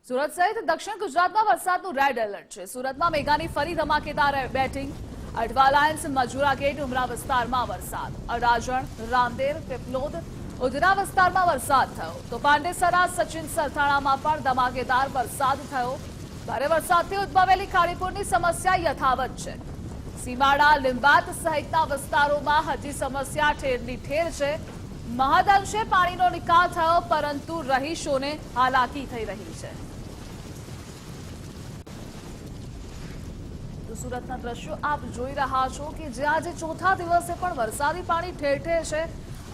સુરત સહિત દક્ષિણ ગુજરાતમાં વરસાદનું રેડ એલર્ટ છે। સુરતમાં મેઘાની ફરી ધમાકેદાર બેટિંગ। અડવા લાયન્સ, મજુરા ગેટ, ઉમરા વિસ્તારમાં વરસાદ। અડાજણ, રામદેર, પીપલોદ, ઉધના વિસ્તારમાં વરસાદ થયો તો પાંડેસરા, સચિન સરથાણામાં પણ ધમાકેદાર વરસાદ થયો। ભારે વરસાદથી ઉદ્ભવેલી ખાડીપુરની સમસ્યા યથાવત છે। સીમાડા, લીંબાત સહિતના વિસ્તારોમાં હજી સમસ્યા ઠેરની ઠેર છે। મહદઅંશે પાણીનો નિકાલ થયો, પરંતુ રહીશોને હાલાકી થઈ રહી છે। સુરતના દ્રશ્યો આપ જોઈ રહ્યા છો કે જ્યાં આજે ચોથા દિવસે પણ વરસાદી પાણી ઠેર ઠેર છે।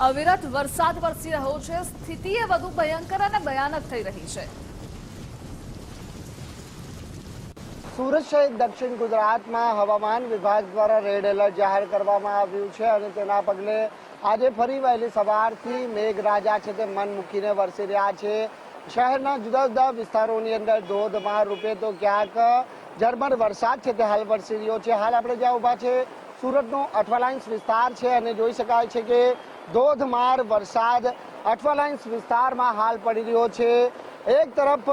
અવિરત વરસાદ વરસી રહ્યો છે। સ્થિતિ એ વધુ ભયંકર અને ભયાનક થઈ રહી છે। સુરત સહિત દક્ષિણ ગુજરાતમાં હવામાન વિભાગ દ્વારા રેડ એલર્ટ જાહેર કરવામાં આવ્યું છે અને તેના પગલે આજે ફરી વહેલી સવારથી મેઘરાજા છે તે મન મૂકીને વરસી રહ્યા છે। શહેરના જુદા જુદા વિસ્તારોની અંદર ધોધમાર રૂપે તો ક્યાંક ઝરમર વરસાદ છે તે હાલ વરસી રહ્યો છે। હાલ આપણે જ્યાં ઊભા છે સુરતનો અઠવા લાઇન્સ વિસ્તાર છે અને જોઈ શકાય છે કે ધોધમાર વરસાદ અઠવા લાઇન્સ વિસ્તારમાં હાલ પડી રહ્યો છે। એક તરફ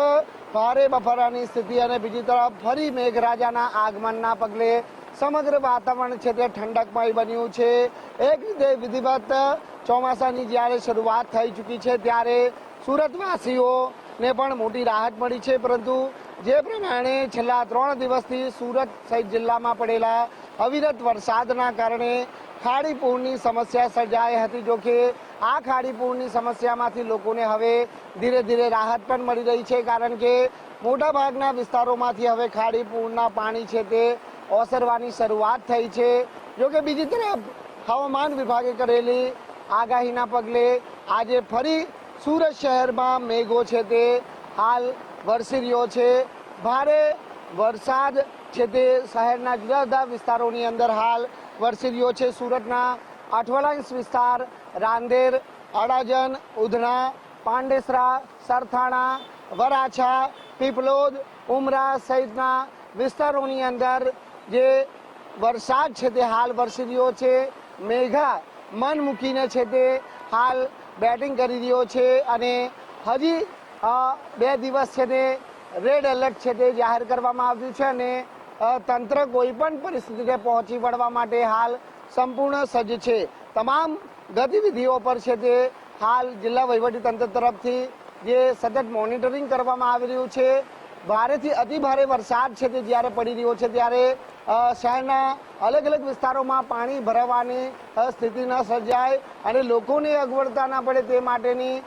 ભારે બફારાની સ્થિતિ અને બીજી તરફ ફરી મેઘરાજાના આગમનના પગલે સમગ્ર વાતાવરણ છે તે ઠંડકમય બન્યું છે। એક રીતે વિધિવત ચોમાસાની જ્યારે શરૂઆત થઈ ચૂકી છે ત્યારે સુરતવાસીઓને પણ મોટી રાહત મળી છે, પરંતુ જે પ્રમાણે છેલ્લા 3 દિવસથી સુરત સહિત જિલ્લામાં પડેલા અવિરત વરસાદના કારણે ખાડીપૂરની સમસ્યા સર્જાઈ હતી। જો કે આ ખાડીપૂરની સમસ્યામાંથી લોકોને હવે ધીરે ધીરે રાહત પણ મળી રહી છે, કારણ કે મોટાભાગના વિસ્તારોમાંથી હવે ખાડીપૂરના પાણી છે તે ઓસરવાની શરૂઆત થઈ છે। જો કે બીજી તરફ હવામાન વિભાગે કરેલી આગાહીના પગલે આજે ફરી સુરત શહેરમાં મેઘો છે તે હાલ વરસી રહ્યો છે। ભારે વરસાદ છે તે શહેરના જુદા જુદા વિસ્તારોની અંદર હાલ વરસી રહ્યો છે। સુરતના અઠવા લાઇન્સ વિસ્તાર, રાંદેર, અડાજણ, ઉધના, પાંડેસરા, સરથાણા, વરાછા, પીપલોદ, ઉમરા સહિતના વિસ્તારોની અંદર જે વરસાદ છે તે હાલ વરસી રહ્યો છે। મેઘા મન મૂકીને છે તે હાલ બેટિંગ કરી રહ્યો છે અને હજી 2 દિવસ છે તે રેડ એલર્ટ છે તે જાહેર કરવામાં આવ્યું છે અને તંત્ર કોઈ પણ પરિસ્થિતિને પહોંચી વળવા માટે હાલ સંપૂર્ણ સજ્જ છે। તમામ ગતિવિધિઓ પર છે તે હાલ જિલ્લા વહીવટીતંત્ર તરફથી જે સતત મોનિટરિંગ કરવામાં આવી રહ્યું છે। ભારેથી અતિ ભારે વરસાદ છે તે જ્યારે પડી રહ્યો છે ત્યારે શહેરના અલગ અલગ વિસ્તારોમાં પાણી ભરાવાની સ્થિતિ ન સર્જાય અને લોકોને અગવડતા ના પડે તે માટેની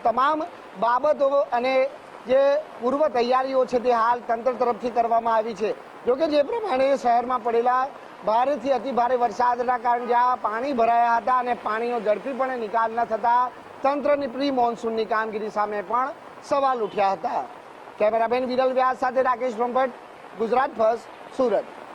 તમામ બાબતો અને જે પૂર્વ તૈયારીઓ છે તે હાલ તંત્ર તરફથી કરવામાં આવી છે। જોકે જે પ્રમાણે શહેરમાં પડેલા ભારેથી અતિ ભારે વરસાદના કારણે જ્યાં પાણી ભરાયા હતા અને પાણીનો ઝડપીપણે નિકાલ ન થતા તંત્રની પ્રી મોન્સૂનની કામગીરી સામે પણ સવાલ ઉઠ્યા હતા। કેમેરામેન વિરલ વ્યાસ સાથે રાકેશ બ્રહ્મભટ્ટ, ગુજરાત ફર્સ્ટ, સુરત।